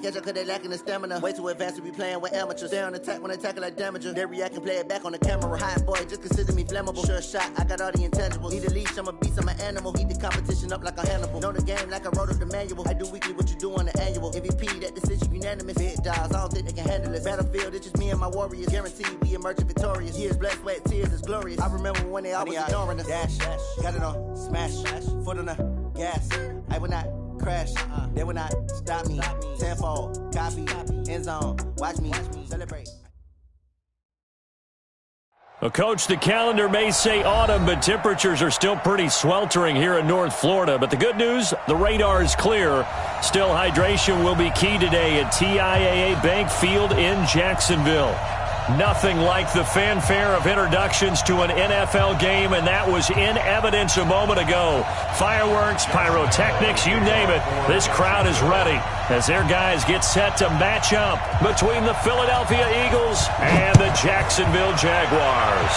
Catch up cause they lacking the stamina. Way too advanced to be playing with amateurs. They on attack when they tackle like damager. They react and play it back on the camera. Hot boy, just consider me flammable. Sure shot, I got all the intangibles. Need a leash, I'm a beast, I'm an animal. Heat the competition up like a Hannibal. Know the game like I wrote up the manual. I do weekly what you do on the annual. MVP, that decision unanimous. Big dogs, I don't think they can handle it. Battlefield, it's just me and my warriors. Guaranteed we emerge victorious. Years, blood, sweat, tears, it's glorious. I remember when they always ignoring us. Dash, got it on, smash, foot on the gas. I will not crash, they will not stop me. Tenfold, copy, end zone, watch me celebrate. Well, Coach, the calendar may say autumn, but temperatures are still pretty sweltering here in North Florida. But the good news, the radar is clear. Still, hydration will be key today at TIAA Bank Field in Jacksonville. Nothing like the fanfare of introductions to an NFL game, and that was in evidence a moment ago. Fireworks, pyrotechnics, you name it. This crowd is ready as their guys get set to match up between the Philadelphia Eagles and the Jacksonville Jaguars.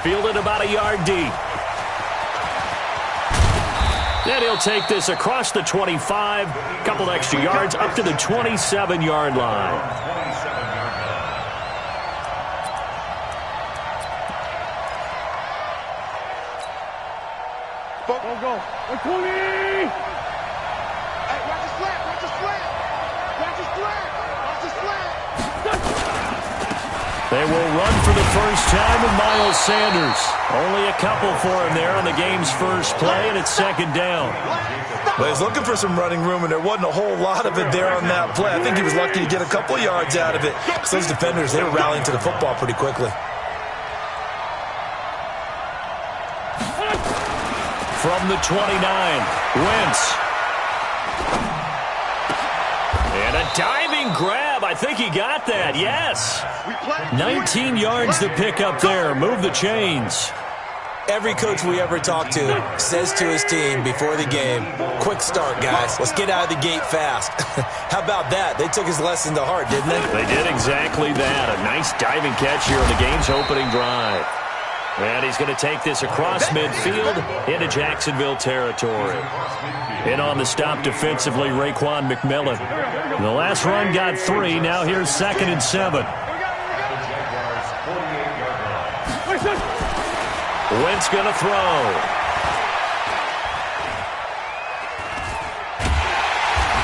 Fielded about a yard deep. Then he'll take this across the 25, couple extra yards up to the 27-yard line. Go. 20! Hey, watch the slant, watch the slant! Watch the slant! Watch the slant! They will run for the first time with Miles Sanders. Only a couple for him there on the game's first play, and it's second down. Well, he's looking for some running room, and there wasn't a whole lot of it there on that play. I think he was lucky to get a couple yards out of it. So those defenders, they were rallying to the football pretty quickly. From the 29, Wentz. And a diving grab. I think he got that, yes. 19 yards to pick up there. Move the chains. Every coach we ever talk to says to his team before the game, quick start, guys. Let's get out of the gate fast. How about that? They took his lesson to heart, didn't they? They did exactly that. A nice diving catch here on the game's opening drive. And he's going to take this across midfield into Jacksonville territory. In on the stop defensively, Raekwon McMillan. The last run got 3. Now here's 2nd and 7. Wentz going to throw.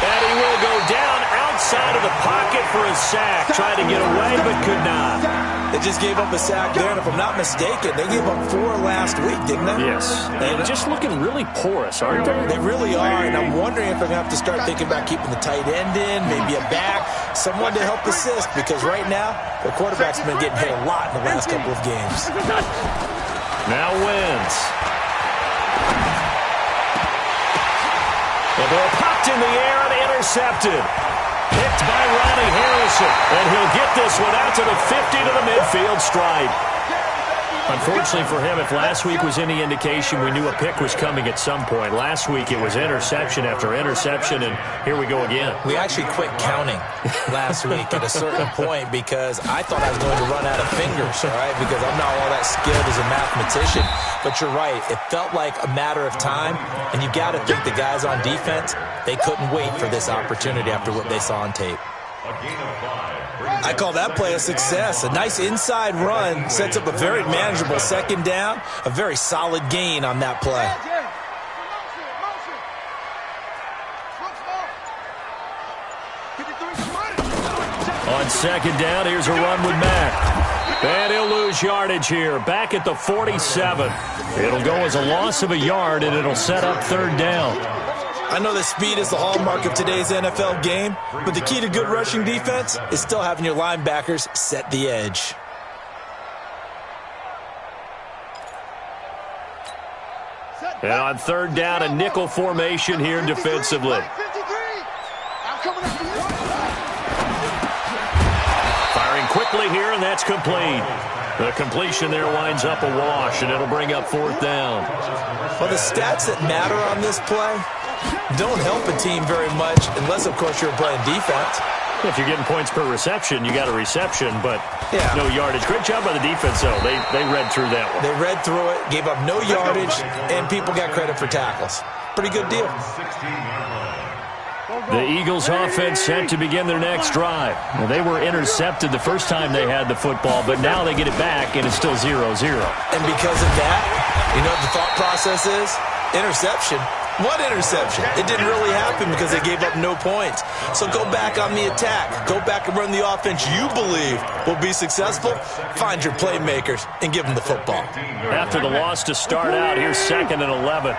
And he will go down outside of the pocket for a sack. Tried to get away, but could not. They just gave up a sack there, and if I'm not mistaken, they gave up 4 last week, didn't they? Yes. They're just looking really porous, aren't they? They really are, and I'm wondering if they're going to have to start thinking about keeping the tight end in, maybe a back, someone to help assist, because right now, their quarterback's been getting hit a lot in the last couple of games. Now Wentz. The ball popped in the air and intercepted. Picked by Ronnie Harrison, and he'll get this one out to the 50 to the midfield stripe. Unfortunately for him, if last week was any indication, we knew a pick was coming at some point. Last week it was interception after interception, and here we go again. We actually quit counting last week at a certain point because I thought I was going to run out of fingers, all right, because I'm not all that skilled as a mathematician. But you're right, it felt like a matter of time, and you got to think the guys on defense, they couldn't wait for this opportunity after what they saw on tape. I call that play a success. A nice inside run sets up a very manageable 2nd down, a very solid gain on that play. On 2nd down, here's a run with Mack. And he'll lose yardage here, back at the 47. It'll go as a loss of a yard, and it'll set up 3rd down. I know that speed is the hallmark of today's NFL game, but the key to good rushing defense is still having your linebackers set the edge. And on 3rd down, a nickel formation here defensively. Firing quickly here, and that's complete. The completion there winds up a wash, and it'll bring up 4th down. Well, the stats that matter on this play don't help a team very much unless, of course, you're playing defense. If you're getting points per reception, you got a reception, but no yardage. Great job by the defense, though. They read through that one. They read through it, gave up no yardage, and people got credit for tackles. Pretty good deal. The Eagles offense set to begin their next drive. Well, they were intercepted the first time they had the football, but now they get it back, and it's still 0-0. And because of that, you know what the thought process is? Interception. What interception? It didn't really happen because they gave up no points. So go back on the attack. Go back and run the offense you believe will be successful. Find your playmakers and give them the football. After the loss to start out, here's 2nd and 11.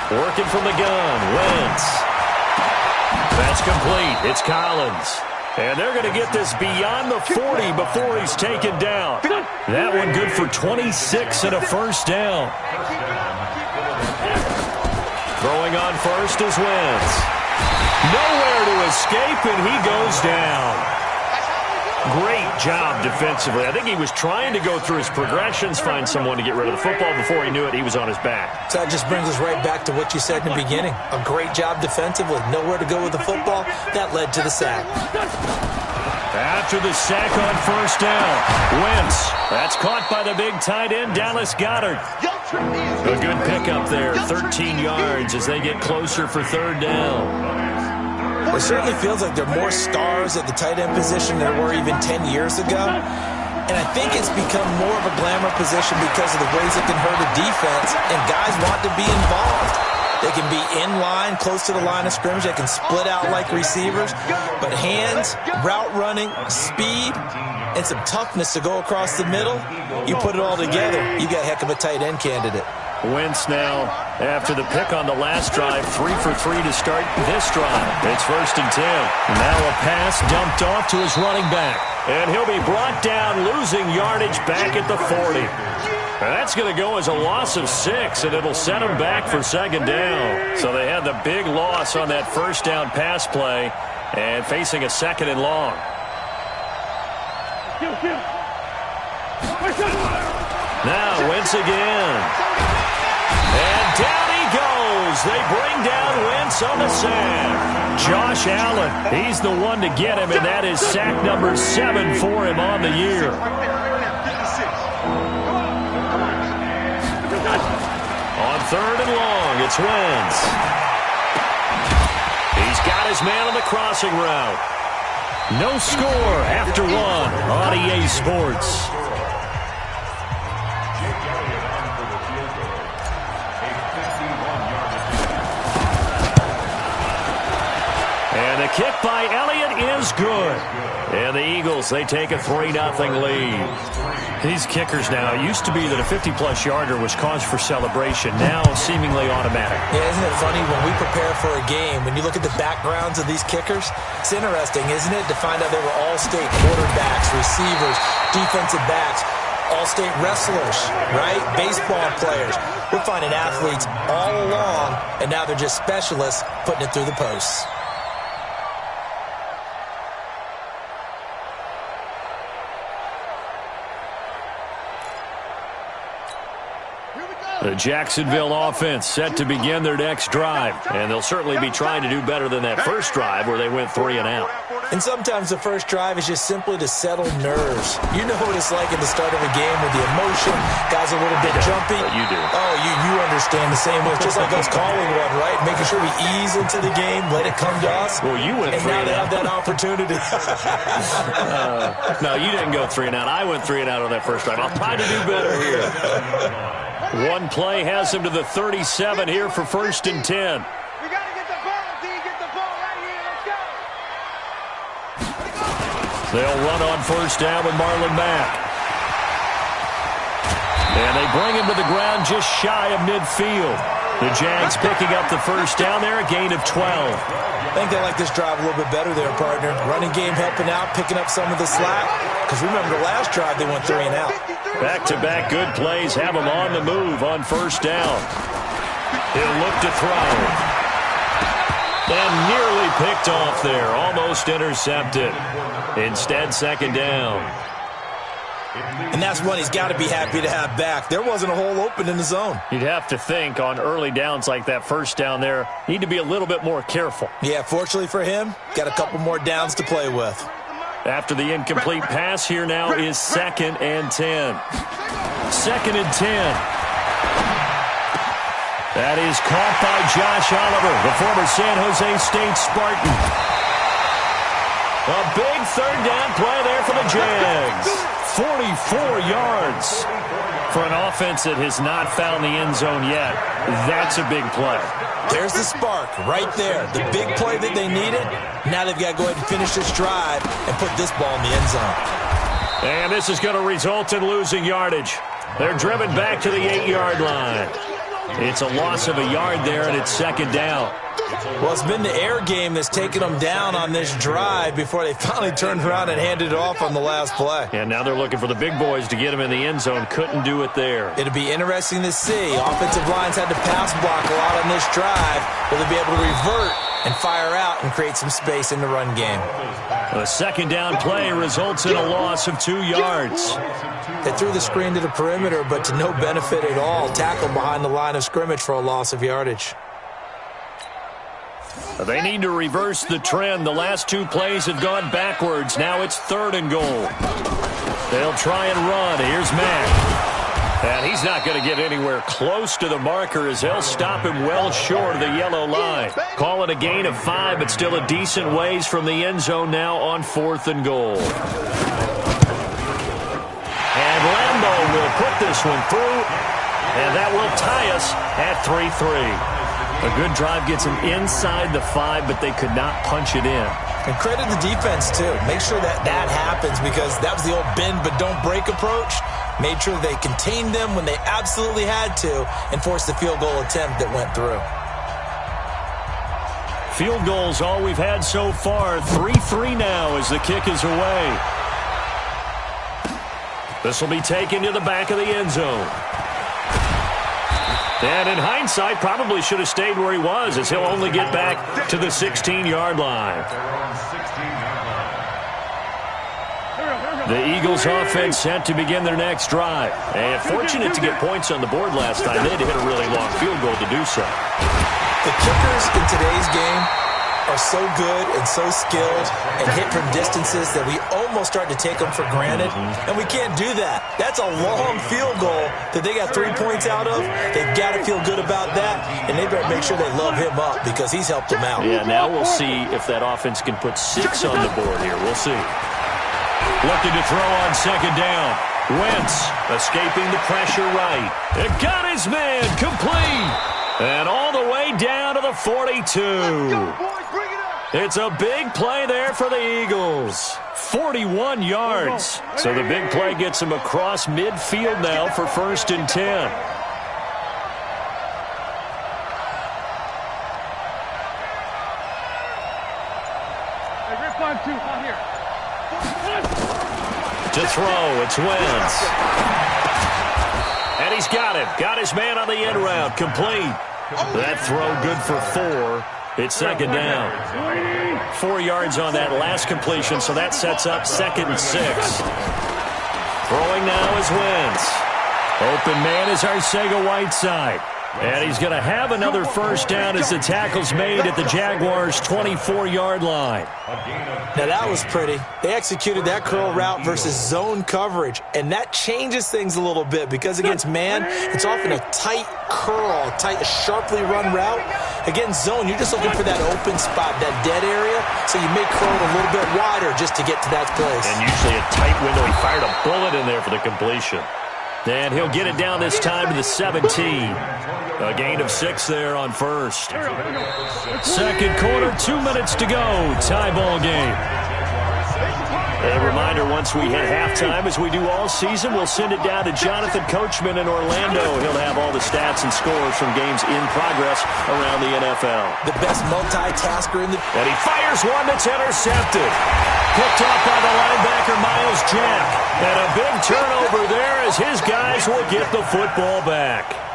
Working from the gun, Wentz. That's complete. It's Collins. And they're going to get this beyond the 40 before he's taken down. That one good for 26 and a first down. Throwing on first is Wentz. Nowhere to escape, and he goes down. Great job defensively. I think he was trying to go through his progressions, find someone to get rid of the football. Before he knew it, he was on his back. So that just brings us right back to what you said in the beginning. A great job defensively. Nowhere to go with the football. That led to the sack. After the sack on first down, Wentz. That's caught by the big tight end, Dallas Goedert. A good pickup there, 13 yards as they get closer for 3rd down. It certainly feels like there are more stars at the tight end position than there were even 10 years ago. And I think it's become more of a glamour position because of the ways it can hurt a defense, and guys want to be involved. They can be in line, close to the line of scrimmage. They can split out like receivers. But hands, route running, speed, and some toughness to go across the middle, you put it all together, you got a heck of a tight end candidate. Wentz now, after the pick on the last drive, 3 for 3 to start this drive. It's 1st and 10. Now a pass dumped off to his running back. And he'll be brought down, losing yardage back at the 40. And that's going to go as a loss of 6, and it'll set him back for 2nd down. So they had the big loss on that 1st down pass play and facing a 2nd and long. Now Wentz again. And down he goes. They bring down Wentz on the sack. Josh Allen, he's the one to get him, and that is sack number 7 for him on the year. On 3rd and long, it's Wentz. He's got his man on the crossing route. No score after 1 on EA Sports. And the kick by Elliott is good. And the Eagles, they take a 3-0 lead. These kickers now, it used to be that a 50-plus yarder was cause for celebration. Now seemingly automatic. Yeah, isn't it funny when we prepare for a game, when you look at the backgrounds of these kickers, it's interesting, isn't it, to find out they were all-state quarterbacks, receivers, defensive backs, all-state wrestlers, right? Baseball players. We're finding athletes all along, and now they're just specialists putting it through the posts. The Jacksonville offense set to begin their next drive, and they'll certainly be trying to do better than that first drive where they went 3 and out. And sometimes the first drive is just simply to settle nerves. You know what it's like at the start of a game with the emotion, guys a little bit jumpy. You do. Oh, you understand the same way. It's just like us calling one, right? Making sure we ease into the game, let it come to us. Well, you went 3 and out. And now they have that opportunity. No, you didn't go 3 and out. I went 3 and out on that first drive. I'll try to do better here. One play has him to the 37 here for 1st and 10. We got to get the ball, D. Get the ball right here. Let's go. They'll run on 1st down with Marlon Mack. And they bring him to the ground just shy of midfield. The Jags picking up the 1st down there, a gain of 12. I think they like this drive a little bit better there, partner. Running game helping out, picking up some of the slack. Because remember, the last drive they went 3 and out. Back-to-back good plays have him on the move on 1st down. He'll look to throw. And nearly picked off there. Almost intercepted. Instead, 2nd down. And that's one he's got to be happy to have back. There wasn't a hole open in the zone. You'd have to think on early downs like that 1st down there, need to be a little bit more careful. Yeah, fortunately for him, got a couple more downs to play with. After the incomplete pass, here now is 2nd and 10. 2nd and 10. That is caught by Josh Oliver, the former San Jose State Spartan. A big third down play there for the Jags. 44 yards. For an offense that has not found the end zone yet, that's a big play. There's the spark right there. The big play that they needed. Now they've got to go ahead and finish this drive and put this ball in the end zone. And this is going to result in losing yardage. They're driven back to the 8-yard line. It's a loss of a yard there, and it's second down. Well, it's been the air game that's taken them down on this drive before they finally turned around and handed it off on the last play. And now they're looking for the big boys to get them in the end zone. Couldn't do it there. It'll be interesting to see. Offensive lines had to pass block a lot on this drive. Will they be able to revert and fire out and create some space in the run game? A second down play results in a loss of 2 yards. They threw the screen to the perimeter, but to no benefit at all. Tackled behind the line of scrimmage for a loss of yardage. They need to reverse the trend. The last 2 plays have gone backwards. Now it's 3rd and goal. They'll try and run. Here's Mack. And he's not going to get anywhere close to the marker as they'll stop him well short of the yellow line. Call it a gain of 5, but still a decent ways from the end zone now on 4th and goal. And Lambeau will put this one through, and that will tie us at 3-3. A good drive gets them inside the 5, but they could not punch it in. And credit the defense, too. Make sure that happens because that was the old bend but don't break approach. Made sure they contained them when they absolutely had to and forced the field goal attempt that went through. Field goals all we've had so far. 3-3 now as the kick is away. This will be taken to the back of the end zone. And in hindsight, probably should have stayed where he was as he'll only get back to the 16-yard line. The Eagles offense set to begin their next drive. And fortunate to get points on the board last time. They had to hit a really long field goal to do so. The kickers in today's game are so good and so skilled and hit from distances that we almost start to take them for granted, and we can't do that. That's a long field goal that they got 3 points out of. They've got to feel good about that, and they better make sure they love him up because he's helped them out. Yeah, now we'll see if that offense can put 6 on the board here. We'll see. Looking to throw on second down. Wentz escaping the pressure right. It got his man complete. And all the way down to the 42. It's a big play there for the Eagles. 41 yards. So the big play gets him across midfield now for 1st and 10. To throw, it's Wentz. And he's got it. Got his man on the end route. Complete. That throw good for 4. It's second down. 4 yards on that last completion, so that sets up 2nd and 6. Throwing now is Wentz. Open man is Arcega-Whiteside. And he's going to have another first down as the tackle's made at the Jaguars' 24-yard line. Now, that was pretty. They executed that curl route versus zone coverage, and that changes things a little bit because against man, it's often a tight curl, tight, sharply run route. Against zone, you're just looking for that open spot, that dead area, so you may curl it a little bit wider just to get to that place. And usually a tight window. He fired a bullet in there for the completion. And he'll get it down this time to the 17. A gain of 6 there on 1st. Second quarter, 2 minutes to go. Tie ball game. A reminder, once we hit halftime, as we do all season, we'll send it down to Jonathan Coachman in Orlando. He'll have all the stats and scores from games in progress around the NFL. The best multitasker in the... And he fires one that's intercepted. Picked off by the linebacker, Miles Jack. And a big turnover there as his guys will get the football back.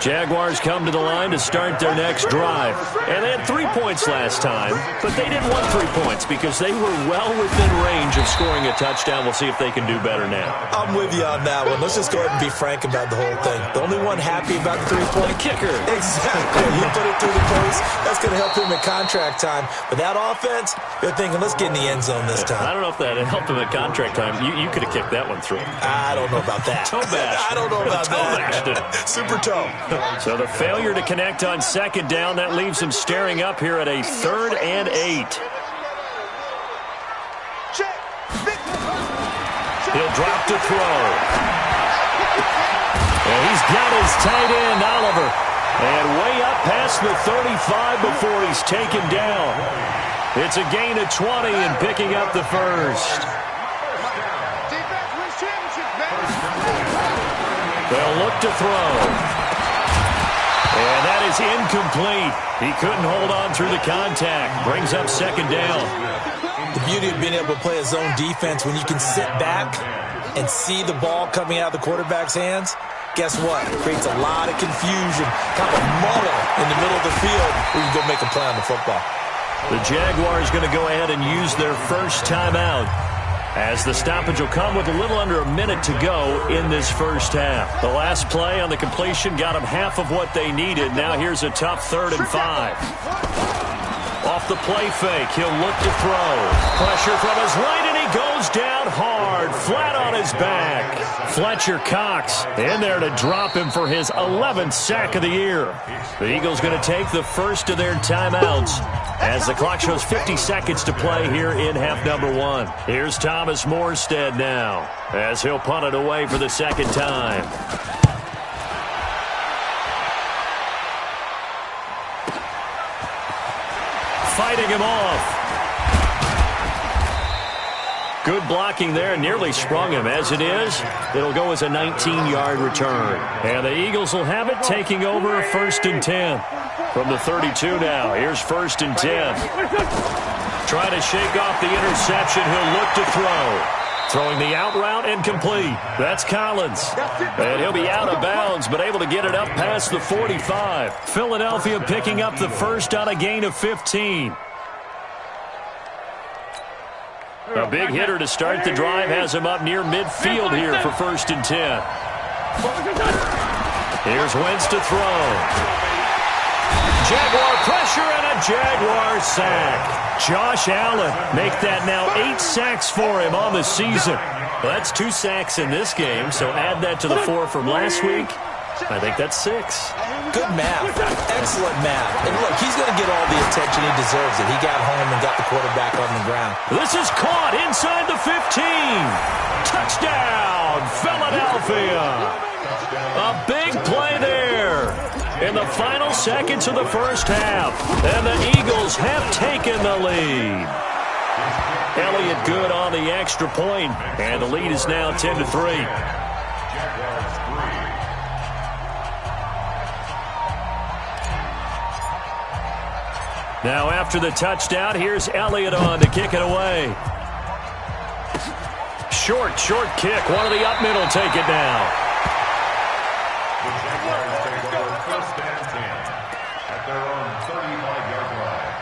Jaguars come to the line to start their next drive. And they had 3 points last time, but they didn't want 3 points because they were well within range of scoring a touchdown. We'll see if they can do better now. I'm with you on that one. Let's just go ahead and be frank about the whole thing. The only one happy about the 3-point kicker. Exactly. You put it through the post. That's going to help him at contract time. But that offense, they're thinking, let's get in the end zone this time. I don't know if that helped him at contract time. You could have kicked that one through. I don't know about that. Toe bash. I don't know about toe that. bashed it. Super toe. So the failure to connect on second down, that leaves him staring up here at a 3rd and 8. He'll drop to throw. And he's got his tight end, Oliver. And way up past the 35 before he's taken down. It's a gain of 20 and picking up the first. They'll look to throw. And that is incomplete. He couldn't hold on through the contact. Brings up second down. The beauty of being able to play a zone defense when you can sit back and see the ball coming out of the quarterback's hands, guess what? It creates a lot of confusion, kind of a muddle in the middle of the field where you go make a play on the football. The Jaguars going to go ahead and use their first timeout, as the stoppage will come with a little under a minute to go in this first half. The last play on the completion got them half of what they needed. Now here's a tough 3rd and 5. Off the play fake, he'll look to throw. Pressure from his right, and he goes down hard, flat on his back. Fletcher Cox in there to drop him for his 11th sack of the year. The Eagles going to take the first of their timeouts as the clock shows 50 seconds to play here in half number 1. Here's Thomas Morstead now as he'll punt it away for the second time. Fighting him off. Good blocking there, nearly sprung him. As it is, it'll go as a 19-yard return. And the Eagles will have it, taking over 1st and 10. From the 32 now, here's 1st and 10. Trying to shake off the interception, he'll look to throw. Throwing the out route and complete. That's Collins. And he'll be out of bounds, but able to get it up past the 45. Philadelphia picking up the first on a gain of 15. A big hitter to start the drive has him up near midfield here for 1st and 10. Here's Wentz to throw. Jaguar pressure and a Jaguar sack. Josh Allen make that now 8 sacks for him on the season. Well, that's 2 sacks in this game, so add that to the 4 from last week. I think that's 6. Good math. Excellent math. And look, he's going to get all the attention he deserves it. He got home and got the quarterback on the ground. This is caught inside the 15. Touchdown, Philadelphia. A big play there in the final seconds of the first half. And the Eagles have taken the lead. Elliott good on the extra point, and the lead is now 10-3. Now after the touchdown, here's Elliott on to kick it away. Short kick. One of the up middle take it now. The Jaguars take over 1st and 10 at their own 35-yard line.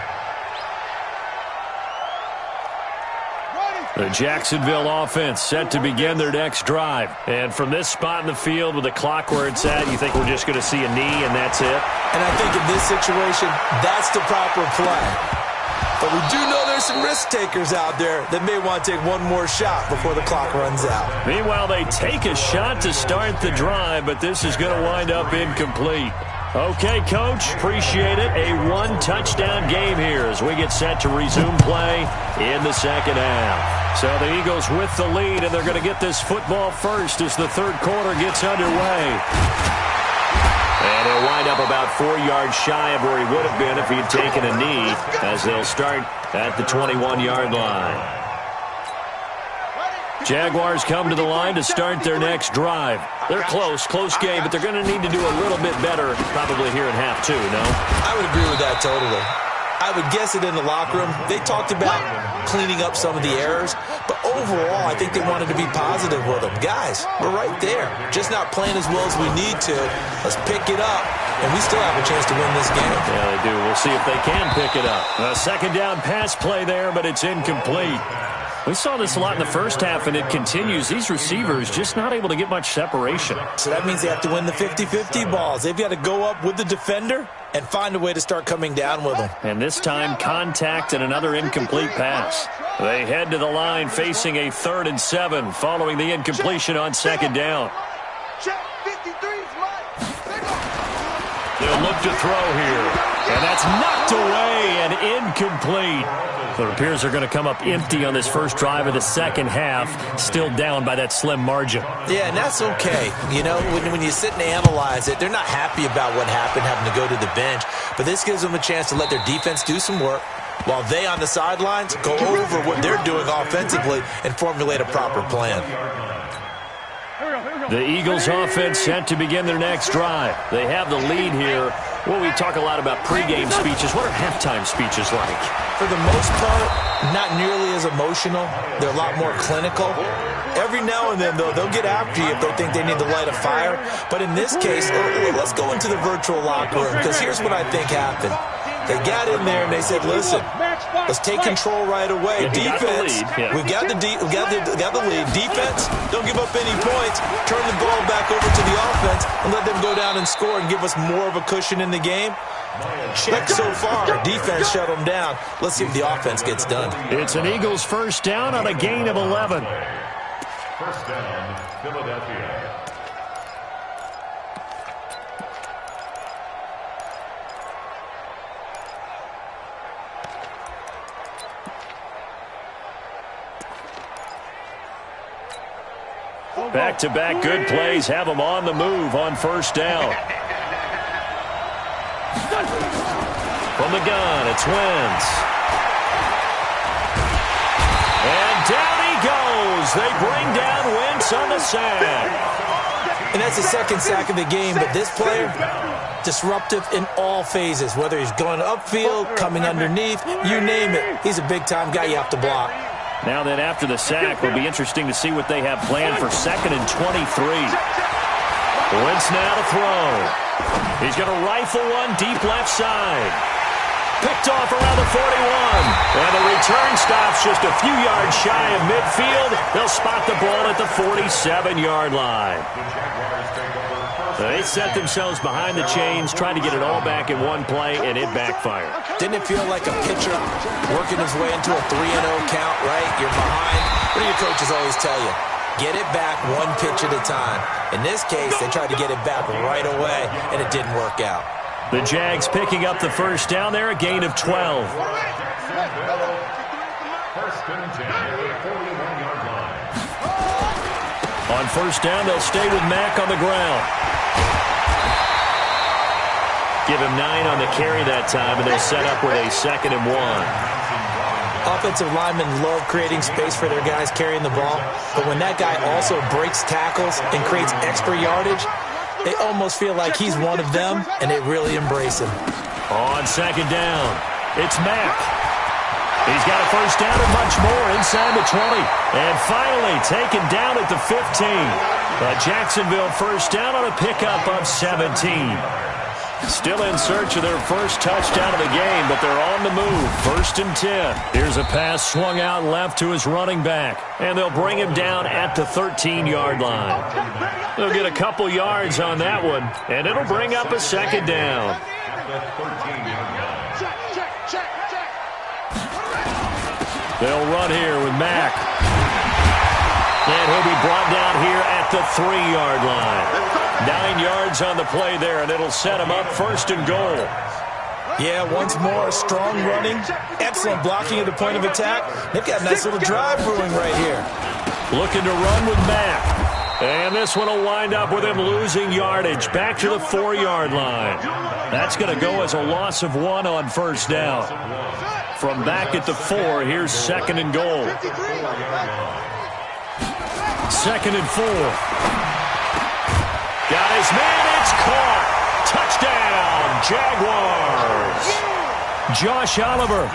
The Jacksonville offense set to begin their next drive. And from this spot in the field with the clock where it's at, you think we're just going to see a knee and that's it? And I think in this situation, that's the proper play. But we do know there's some risk takers out there that may want to take one more shot before the clock runs out. Meanwhile, they take a shot to start the drive, but this is going to wind up incomplete. Okay, Coach, appreciate it. A 1-touchdown game here as we get set to resume play in the second half. So the Eagles with the lead, and they're going to get this football first as the third quarter gets underway. And he'll wind up about 4 yards shy of where he would have been if he had taken a knee, as they'll start at the 21-yard line. Jaguars come to the line to start their next drive. They're close game, but they're going to need to do a little bit better probably here in half 2, no? I would agree with that totally. I would guess it in the locker room. They talked about cleaning up some of the errors, but overall, I think they wanted to be positive with them. Guys, we're right there. Just not playing as well as we need to. Let's pick it up, and we still have a chance to win this game. Yeah, they do. We'll see if they can pick it up. A second down pass play there, but it's incomplete. We saw this a lot in the first half, and it continues. These receivers just not able to get much separation. So that means they have to win the 50-50 balls. They've got to go up with the defender and find a way to start coming down with them. And this time, contact and another incomplete pass. They head to the line facing a 3rd and 7 following the incompletion on second down. to throw here. And that's knocked away and incomplete. So it appears they're going to come up empty on this first drive of the second half, still down by that slim margin. Yeah, and that's okay. You know, when you sit and analyze it, they're not happy about what happened, having to go to the bench. But this gives them a chance to let their defense do some work, while they on the sidelines go over what they're doing offensively and formulate a proper plan. The Eagles offense set to begin their next drive. They have the lead here. Well, we talk a lot about pregame speeches. What are halftime speeches like? For the most part, not nearly as emotional. They're a lot more clinical. Every now and then, though, they'll get after you if they think they need to light a fire. But in this case, let's go into the virtual locker room, because here's what I think happened. They got in there and they said, listen, let's take control right away. Defense, we've got the lead. Defense, don't give up any points. Turn the ball back over to the offense and let them go down and score and give us more of a cushion in the game. Check so far. Defense shut them down. Let's see if the offense gets done. It's an Eagles first down on a gain of 11. First down, Philadelphia. Back-to-back good plays have them on the move on first down. From the gun, it's Wentz. And down he goes. They bring down Wentz on the sack. And that's the second sack of the game, but this player, disruptive in all phases, whether he's going upfield, coming underneath, you name it. He's a big-time guy you have to block. Now then, after the sack, will be interesting to see what they have planned for 2nd and 23. Wentz now to throw. He's going to rifle one deep left side. Picked off around the 41. And the return stops just a few yards shy of midfield. They'll spot the ball at the 47-yard line. They set themselves behind the chains, trying to get it all back in one play, and it backfired. Didn't it feel like a pitcher working his way into a 3-0 count, right? You're behind. What do your coaches always tell you? Get it back one pitch at a time. In this case, they tried to get it back right away, and it didn't work out. The Jags picking up the first down there, a gain of 12. First and 10 at the 41-yard line. On first down, they'll stay with Mack on the ground. Give him 9 on the carry that time, and they'll set up with a 2nd and 1. Offensive linemen love creating space for their guys carrying the ball, but when that guy also breaks tackles and creates extra yardage, they almost feel like he's one of them, and they really embrace him. On second down, it's Mack. He's got a first down and much more inside the 20. And finally taken down at the 15. A Jacksonville first down on a pickup of 17. Still in search of their first touchdown of the game, but they're on the move. 1st and 10. Here's a pass swung out left to his running back, and they'll bring him down at the 13-yard line. They'll get a couple yards on that one, and it'll bring up a 2nd down. They'll run here with Mack. And he'll be brought down here at the 3-yard line. 9 yards on the play there, and it'll set him up 1st and goal. Yeah, once more, strong running, excellent blocking at the point of attack. They've got a nice little drive brewing right here. Looking to run with Mack. And this one will wind up with him losing yardage back to the 4-yard line. That's going to go as a loss of 1 on first down. From back at the 4, here's 2nd and goal. 2nd and 4. Got his man, it's caught. Touchdown, Jaguars. Josh Oliver,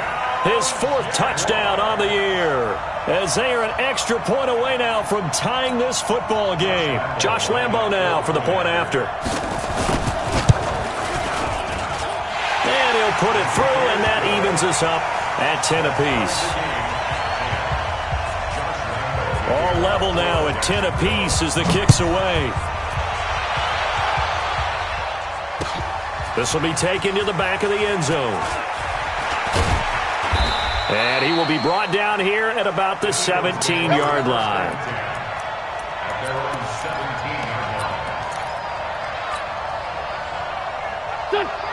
his 4th touchdown on the year, as they are an extra point away now from tying this football game. Josh Lambo now for the point after. And he'll put it through, and that evens us up at 10 apiece. All level now at 10 apiece as the kick's away. This will be taken to the back of the end zone. And he will be brought down here at about the 17-yard line.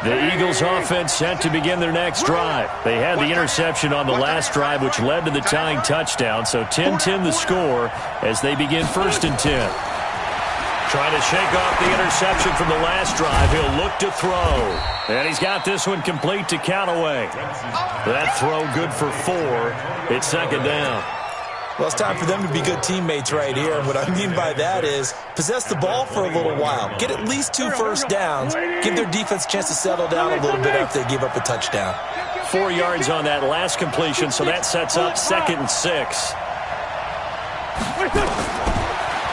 The Eagles offense set to begin their next drive. They had the interception on the last drive, which led to the tying touchdown. So 10-10 the score as they begin 1st and 10. Trying to shake off the interception from the last drive. He'll look to throw. And he's got this one complete to Callaway. That throw good for 4. It's 2nd down. Well, it's time for them to be good teammates right here. And what I mean by that is possess the ball for a little while. Get at least 2 first downs. Give their defense a chance to settle down a little bit after they give up a touchdown. 4 yards on that last completion, so that sets up 2nd and 6.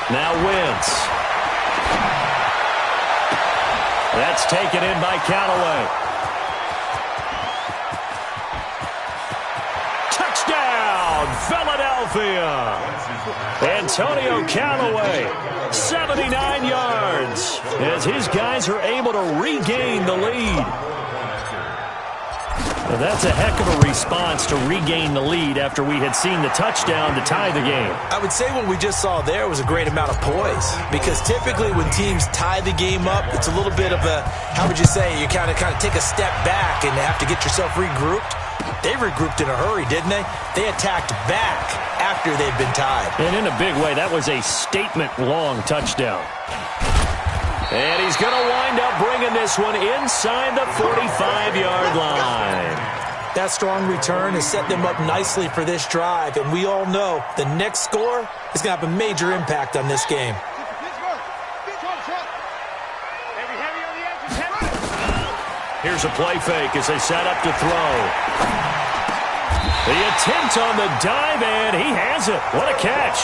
Now Wentz. That's taken in by Callaway. Touchdown, Philadelphia. Antonio Callaway, 79 yards, as his guys are able to regain the lead. Well, that's a heck of a response to regain the lead after we had seen the touchdown to tie the game. I would say what we just saw there was a great amount of poise, because typically when teams tie the game up, it's a little bit of a, how would you say, you kind of take a step back and have to get yourself regrouped. They regrouped in a hurry, didn't they? They attacked back after they'd been tied. And in a big way, that was a statement-long touchdown. And he's going to wind up bringing this one inside the 45-yard line. That strong return has set them up nicely for this drive, and we all know the next score is going to have a major impact on this game. Here's a play fake as they set up to throw. The attempt on the dive, and he has it. What a catch.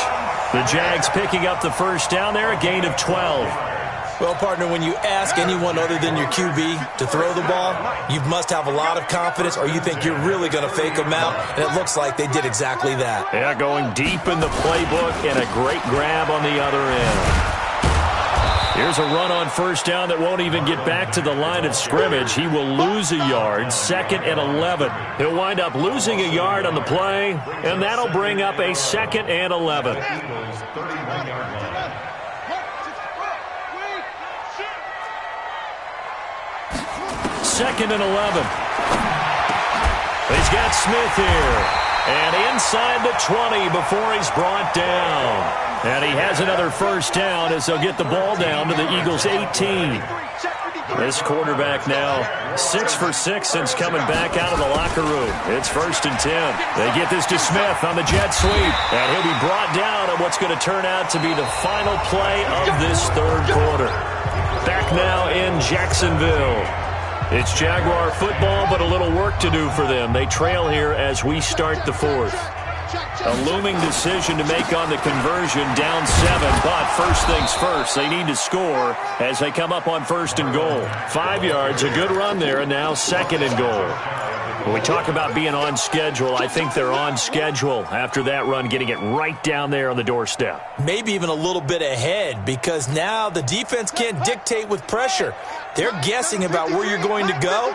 The Jags picking up the first down there, a gain of 12. Well, partner, when you ask anyone other than your QB to throw the ball, you must have a lot of confidence, or you think you're really going to fake them out, and it looks like they did exactly that. Yeah, going deep in the playbook and a great grab on the other end. Here's a run on first down that won't even get back to the line of scrimmage. He will lose a yard, 2nd and 11. He'll wind up losing a yard on the play, and that'll bring up a 2nd and 11. 2nd and 11. He's got Smith here. And inside the 20 before he's brought down. And he has another first down as they'll get the ball down to the Eagles' 18. This quarterback now 6 for 6 since coming back out of the locker room. It's 1st and 10. They get this to Smith on the jet sweep. And he'll be brought down on what's going to turn out to be the final play of this 3rd quarter. Back now in Jacksonville. It's Jaguar football, but a little work to do for them. They trail here as we start the 4th. A looming decision to make on the conversion, down 7, but first things first, they need to score as they come up on 1st and goal. 5 yards, a good run there, and now 2nd and goal. When we talk about being on schedule, I think they're on schedule after that run, getting it right down there on the doorstep. Maybe even a little bit ahead, because now the defense can't dictate with pressure. They're guessing about where you're going to go.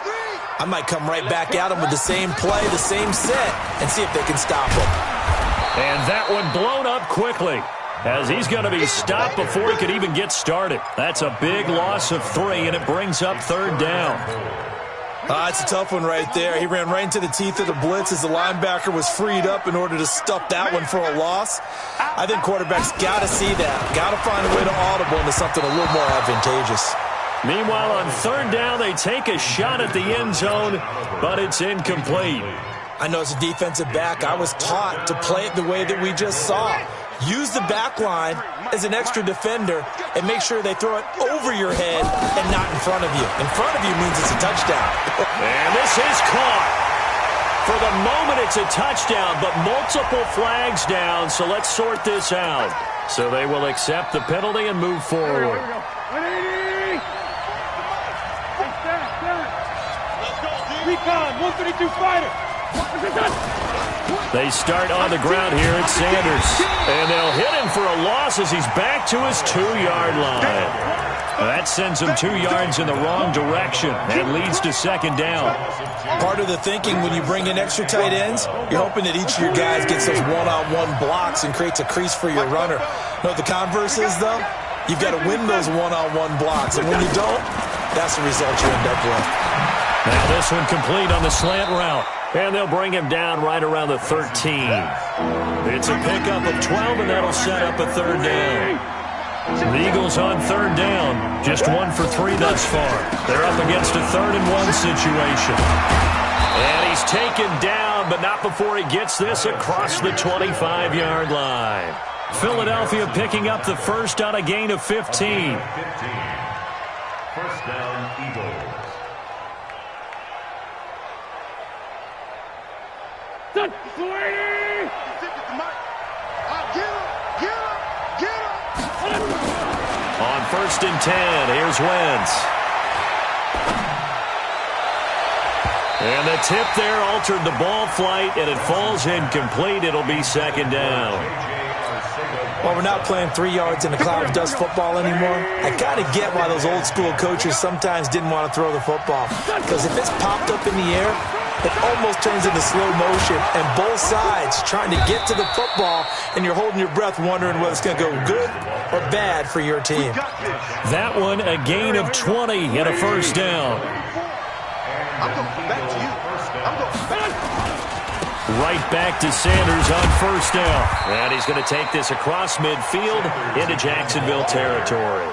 I might come right back at them with the same play, the same set, and see if they can stop them. And that one blown up quickly as he's going to be stopped before he could even get started. That's a big loss of 3, and it brings up 3rd down. It's a tough one right there. He ran right into the teeth of the blitz as the linebacker was freed up in order to stuff that one for a loss. I think quarterbacks got to see that. Got to find a way to audible into something a little more advantageous. Meanwhile, on 3rd down, they take a shot at the end zone, but it's incomplete. I know as a defensive back, I was taught to play it the way that we just saw. Use the back line as an extra defender and make sure they throw it over your head and not in front of you. In front of you means it's a touchdown. And this is caught. For the moment, it's a touchdown, but multiple flags down, so let's sort this out. So they will accept the penalty and move forward. Recon, 132 fighter. They start on the ground here at Sanders. And they'll hit him for a loss as he's back to his 2-yard line. That sends him 2 yards in the wrong direction and leads to 2nd down. Part of the thinking when you bring in extra tight ends, you're hoping that each of your guys gets those one-on-one blocks and creates a crease for your runner. You know what the converse is, though? You've got to win those one-on-one blocks. And when you don't, that's the result you end up with. Now this one complete on the slant route. And they'll bring him down right around the 13. It's a pickup of 12, and that'll set up a third down. The Eagles on third down, just 1 for 3 thus far. They're up against a 3rd and 1 situation. And he's taken down, but not before he gets this across the 25-yard line. Philadelphia picking up the first on a gain of 15. First down, Eagles. On first and 10, here's Wentz. And the tip there altered the ball flight, and it falls incomplete. It'll be second down. Well, we're not playing 3 yards in a cloud of dust football anymore. I kind of get why those old school coaches sometimes didn't want to throw the football. Because if it's popped up in the air, it almost turns into slow motion, and both sides trying to get to the football, and you're holding your breath wondering whether it's going to go good or bad for your team. That one, a gain of 20 and a first down. I'm going back to you. I'm going back. Right back to Sanders on first down. And he's going to take this across midfield into Jacksonville territory.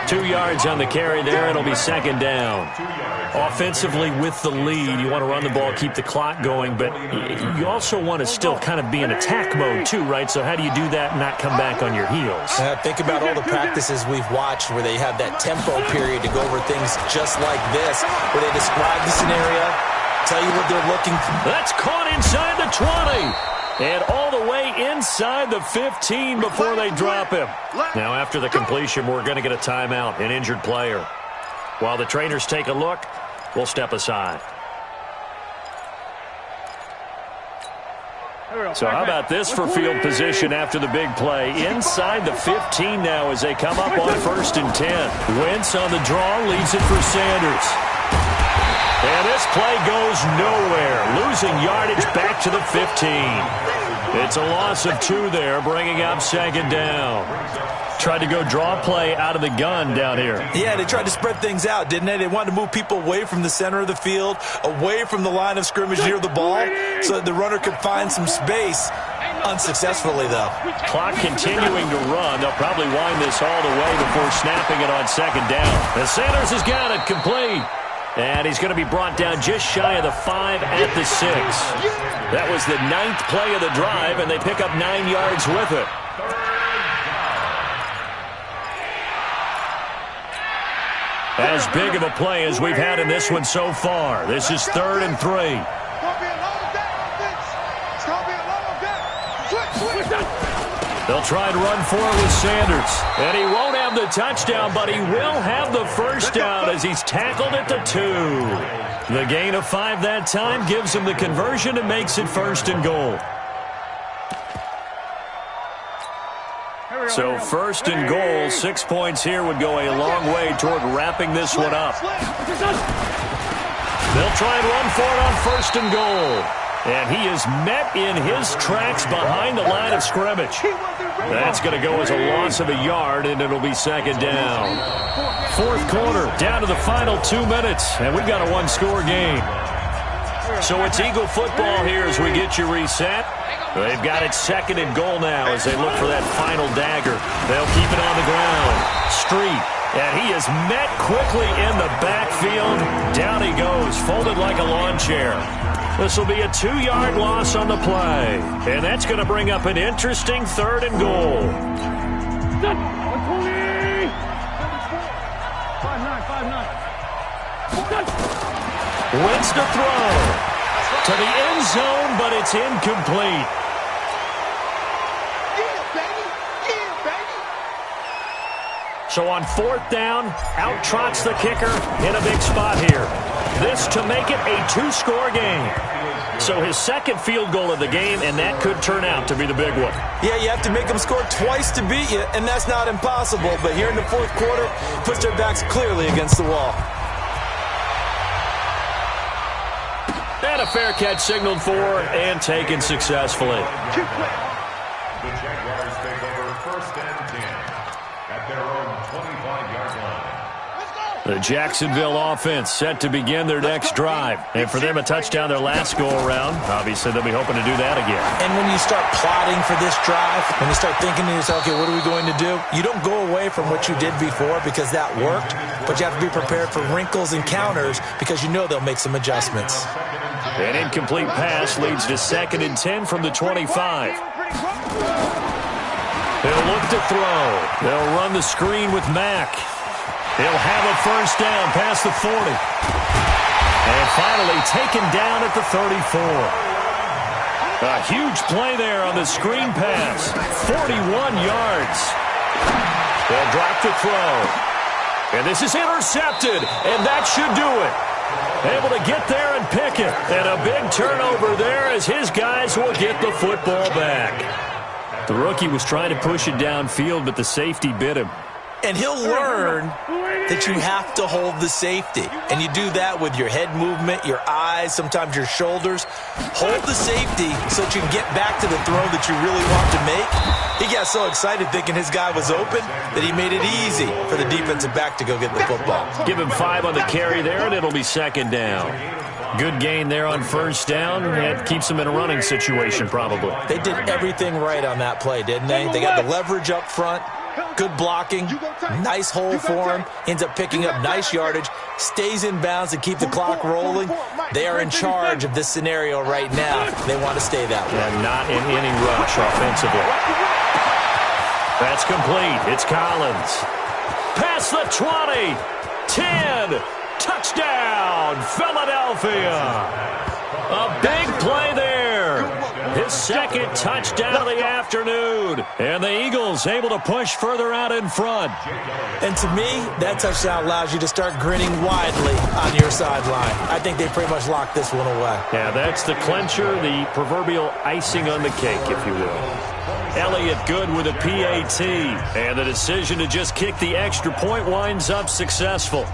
2 yards on the carry there. It'll be second down. Offensively with the lead, you want to run the ball, keep the clock going, but you also want to still kind of be in attack mode too, right? So how do you do that and not come back on your heels? Think about all the practices we've watched where they have that tempo period to go over things just like this, where they describe the scenario, tell you what they're looking for. That's caught inside the 20. And all the way inside the 15 before they drop him. Now after the completion, we're going to get a timeout, an injured player. While the trainers take a look, we'll step aside. So how about this for field position after the big play? Inside the 15 now as they come up on first and 10. Wentz on the draw, leaves it for Sanders. And this play goes nowhere. Losing yardage back to the 15. It's a loss of 2 there, bringing up second down. Tried to go draw play out of the gun down here. Yeah, they tried to spread things out, didn't they? They wanted to move people away from the center of the field, away from the line of scrimmage near the ball, so that the runner could find some space. Unsuccessfully, though. Clock continuing to run. They'll probably wind this all the way before snapping it on second down. And Sanders has got it complete. And he's going to be brought down just shy of the 5 at the 6. That was the 9th play of the drive, and they pick up 9 yards with it. As big of a play as we've had in this one so far. This is 3rd and 3. They'll try and run for it with Sanders. And he won't have the touchdown, but he will have the first down as he's tackled at the 2. The gain of 5 that time gives him the conversion and makes it 1st and goal. So 1st and goal, 6 points here would go a long way toward wrapping this one up. They'll try and run for it on 1st and goal. And he is met in his tracks behind the line of scrimmage. That's going to go as a loss of a yard, and it'll be second down. 4th quarter, down to the final 2 minutes, and we've got a 1-score game. So it's Eagle football here as we get you reset. They've got it 2nd and goal now as they look for that final dagger. They'll keep it on the ground. Street, and he is met quickly in the backfield. Down he goes, folded like a lawn chair. This will be a 2-yard loss on the play. And that's going to bring up an interesting 3rd and goal. Wins to throw. To the end zone, but it's incomplete. So on 4th down, out trots the kicker in a big spot here. This to make it a 2-score game. So his 2nd field goal of the game, and that could turn out to be the big one. Yeah, you have to make them score twice to beat you, and that's not impossible. But here in the 4th quarter, puts their backs clearly against the wall. And a fair catch signaled for and taken successfully. The Jaguars take over 1st and 10 at their own 25-yard line. The Jacksonville offense set to begin their next drive. And for them, a touchdown their last go-around. Obviously, they'll be hoping to do that again. And when you start plotting for this drive, when you start thinking to yourself, okay, what are we going to do? You don't go away from what you did before because that worked, but you have to be prepared for wrinkles and counters because you know they'll make some adjustments. An incomplete pass leads to 2nd and 10 from the 25. They'll look to throw. They'll run the screen with Mack. He'll have a first down past the 40. And finally taken down at the 34. A huge play there on the screen pass. 41 yards. They'll drop the throw. And this is intercepted. And that should do it. Able to get there and pick it. And a big turnover there as his guys will get the football back. The rookie was trying to push it downfield, but the safety bit him. And he'll learn that you have to hold the safety. And you do that with your head movement, your eyes, sometimes your shoulders. Hold the safety so that you can get back to the throw that you really want to make. He got so excited thinking his guy was open that he made it easy for the defensive back to go get the football. Give him 5 on the carry there, and it'll be 2nd down. Good gain there on first down. It keeps them in a running situation, probably. They did everything right on that play, didn't they? They got the leverage up front. Good blocking, nice hole for him, ends up picking up nice yardage, stays in bounds and keep the clock rolling. They are in charge of this scenario right now. They want to stay that way. And not an inning rush offensively. That's complete. It's Collins. Past the 20, 10, touchdown, Philadelphia. A big play there. His 2nd touchdown of the afternoon. And the Eagles able to push further out in front. And to me, that touchdown allows you to start grinning widely on your sideline. I think they pretty much locked this one away. Yeah, that's the clincher, the proverbial icing on the cake, if you will. Elliott good with a PAT. And the decision to just kick the extra point winds up successful.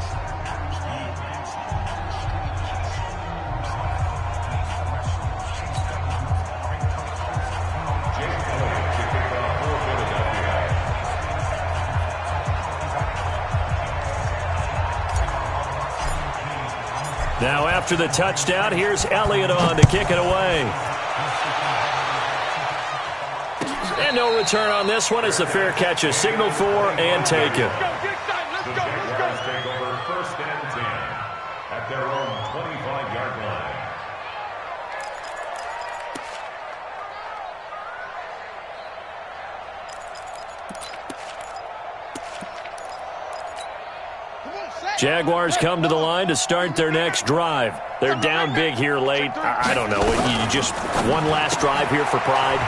Now after the touchdown, here's Elliott on to kick it away. And no return on this one as the fair catch is signaled for and taken. The Jaguars take over 1st and 10 at their own 25-yard line. Jaguars come to the line to start their next drive. They're down big here late. I don't know. You just one last drive here for pride?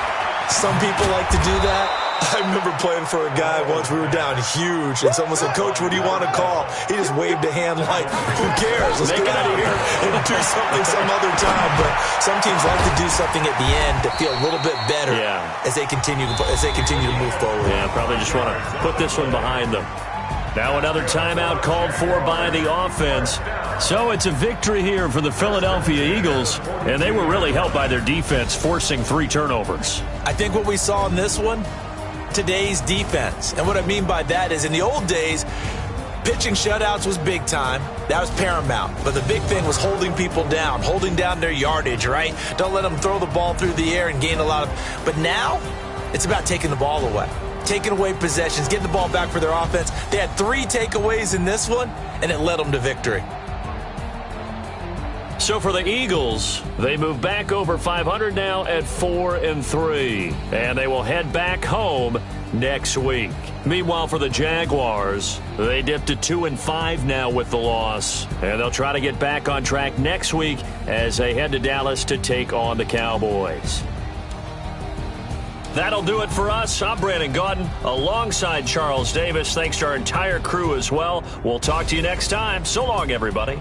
Some people like to do that. I remember playing for a guy once. We were down huge, and someone said, "Coach, what do you want to call?" He just waved a hand like, "Who cares? Let's get out of here and do something some other time." But some teams like to do something at the end to feel a little bit better as they continue to move forward. Yeah, probably just want to put this one behind them. Now another timeout called for by the offense. So it's a victory here for the Philadelphia Eagles, and they were really helped by their defense, forcing 3 turnovers. I think what we saw in this one, today's defense. And what I mean by that is in the old days, pitching shutouts was big time. That was paramount. But the big thing was holding people down, holding down their yardage, right? Don't let them throw the ball through the air and gain a lot of... But now, it's about taking the ball away. Taking away possessions, getting the ball back for their offense. They had 3 takeaways in this one, and it led them to victory. So for the Eagles, they move back over 500 now at 4-3, and they will head back home next week. Meanwhile, for the Jaguars, they dipped to 2-5 now with the loss, and they'll try to get back on track next week as they head to Dallas to take on the Cowboys. That'll do it for us. I'm Brandon Gaudin alongside Charles Davis. Thanks to our entire crew as well. We'll talk to you next time. So long, everybody.